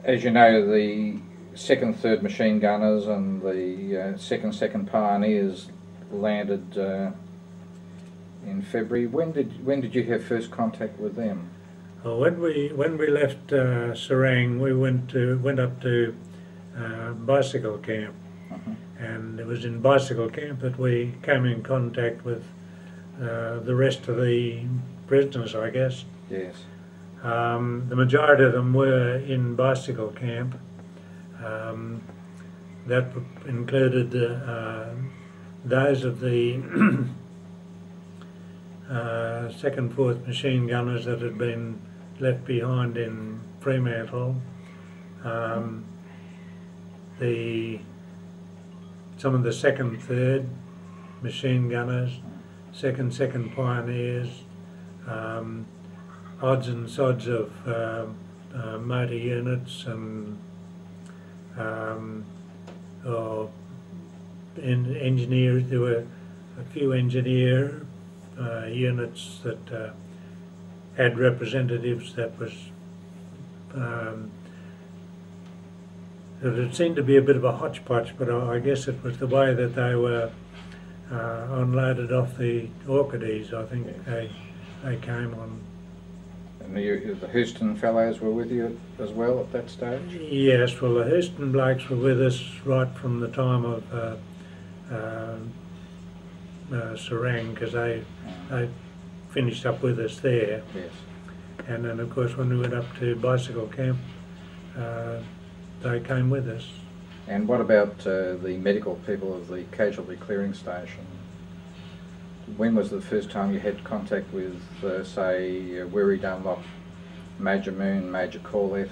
as you know, the 2nd, 3rd machine gunners and the 2nd pioneers landed in February. When did you have first contact with them? Well, when we left Serang, we went up to bicycle camp, and it was in bicycle camp that we came in contact with the rest of the prisoners, I guess. Yes. The majority of them were in bicycle camp. That included those of the 2nd, 4th machine gunners that had been left behind in Fremantle. Some of the 2nd, 3rd machine gunners, 2nd pioneers, odds and sods of motor units and engineers. There were a few engineer units that had representatives that was it seemed to be a bit of a hodgepodge, but I guess it was the way that they were unloaded off the Orchidees. I think they came on. And the Houston fellows were with you as well at that stage? Yes, well, the Houston blokes were with us right from the time of Serang, because they finished up with us there. Yes. And then, of course, when we went up to bicycle camp, they came with us. And what about the medical people of the casualty clearing station? When was the first time you had contact with, say, Weary Dunlop, Major Moon, Major Corlett?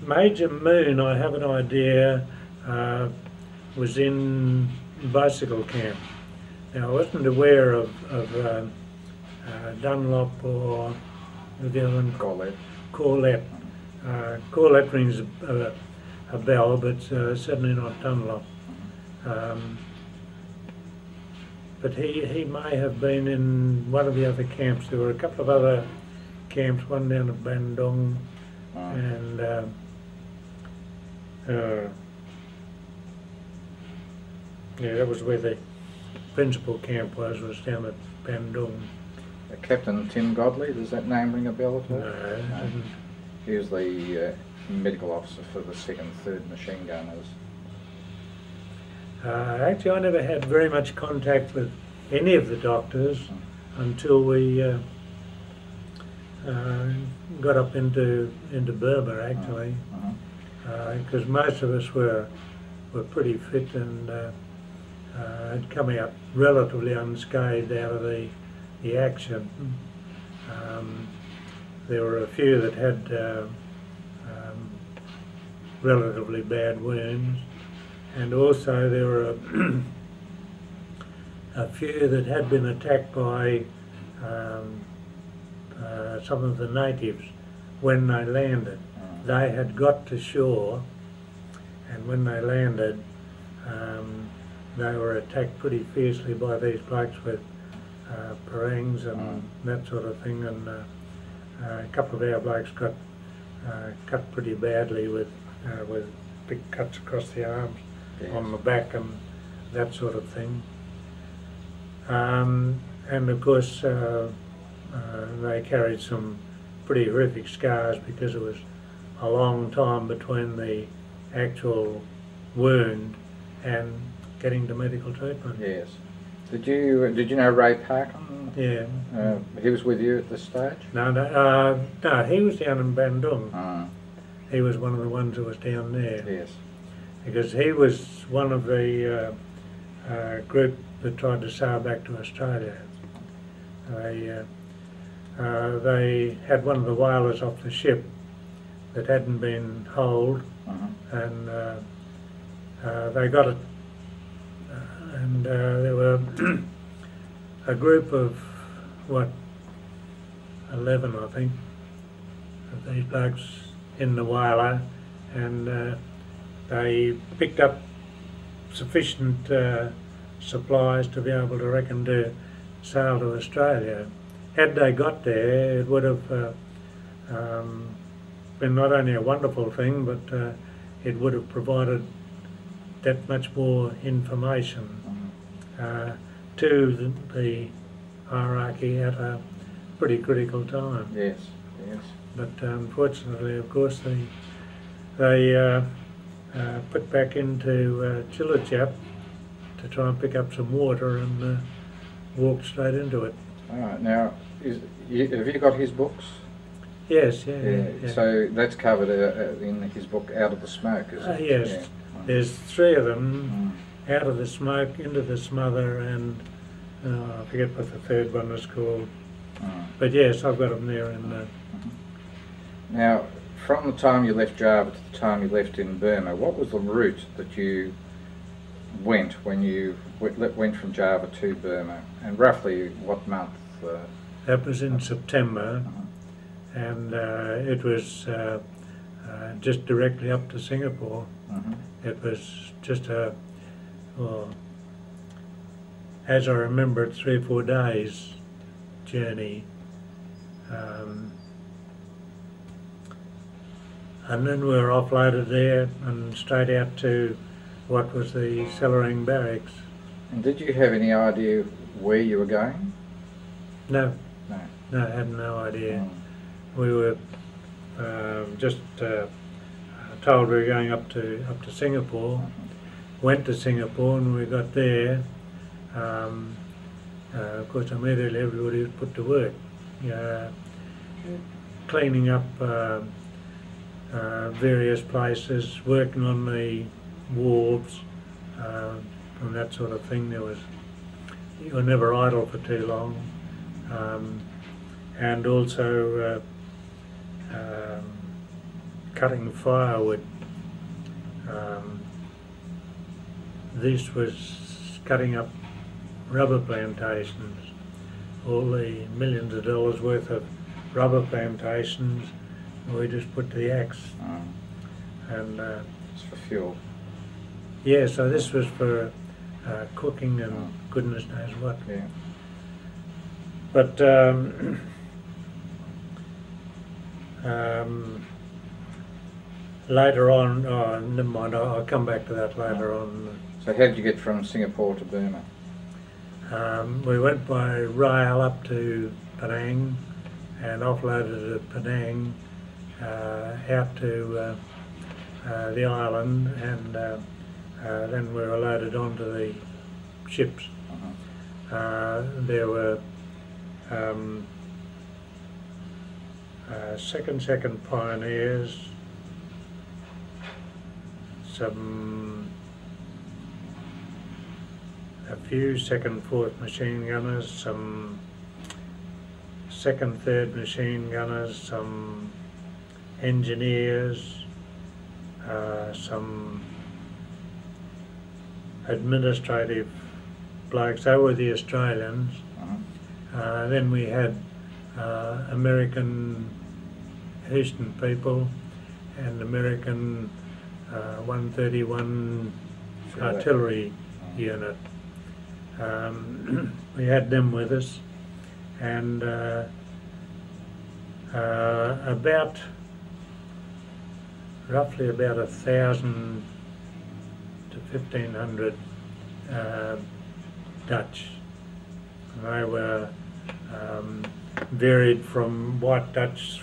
Major Moon, I have an idea, was in bicycle camp. Now, I wasn't aware of Dunlop or the other one, Corlett. Corlett rings a bell, but certainly not Dunlop. But he may have been in one of the other camps. There were a couple of other camps, one down at Bandung, and yeah, that was where the principal camp was down at Bandung. Captain Tim Godley, does that name ring a bell at all? No. He was the medical officer for the 2nd, 3rd machine gunners. Actually, I never had very much contact with any of the doctors until we got up into Burma, actually, because most of us were pretty fit and had come out relatively unscathed out of the action. There were a few that had relatively bad wounds, and also there were a few that had been attacked by some of the natives when they landed. They had got to shore, and when they landed, they were attacked pretty fiercely by these blokes with parangs and that sort of thing, and a couple of our blokes got cut pretty badly with big cuts across the arms, on the back and that sort of thing. And of course they carried some pretty horrific scars because it was a long time between the actual wound and getting to medical treatment. Yes. Did you know Ray Parkin? Yeah. He was with you at this stage? No, he was down in Bandung. He was one of the ones who was down there. Yes. Because he was one of the group that tried to sail back to Australia. They had one of the whalers off the ship that hadn't been holed, and they got it. And there were a group of, 11 I think, of these blokes in the whaler, and they picked up sufficient supplies to be able to reckon to sail to Australia. Had they got there, it would have been not only a wonderful thing, but it would have provided that much more information to the hierarchy at a pretty critical time. Yes, yes. But unfortunately, of course, they put back into Chillichap to try and pick up some water and walked straight into it. All right. Now, have you got his books? Yes, yeah. So that's covered in his book, Out of the Smoke, is it? Yes. Yeah. There's three of them, Out of the Smoke, Into the Smother, and I forget what the third one is called. But yes, I've got them there in the... Now, from the time you left Java to the time you left in Burma, what was the route that you went when you went from Java to Burma, and roughly what month? That was in September, and it was just directly up to Singapore. It was just as I remember it, 3 or 4 days journey. And then we were offloaded there and straight out to what was the Sellering Barracks. And did you have any idea where you were going? No. No. No, I had no idea. We were just told we were going up to Singapore. Went to Singapore, and we got there. Of course, immediately everybody was put to work, cleaning up various places, working on the wharves, and that sort of thing. You were never idle for too long, and also cutting firewood. This was cutting up rubber plantations, all the millions of dollars worth of rubber plantations. We just put to the axe, and it's for fuel. Yeah, so this was for cooking and goodness knows what. Yeah. But later on, oh, never mind. I'll come back to that later on. So how did you get from Singapore to Burma? We went by rail up to Penang and offloaded at Penang out to the island, and then we were loaded onto the ships. There were second pioneers, a few second, fourth machine gunners, some second, third machine gunners, some engineers, some administrative blokes. They were the Australians. Then we had American Houston people and American 131 artillery unit. We had them with us, and roughly about 1,000 to 1,500 Dutch. They were varied from white Dutch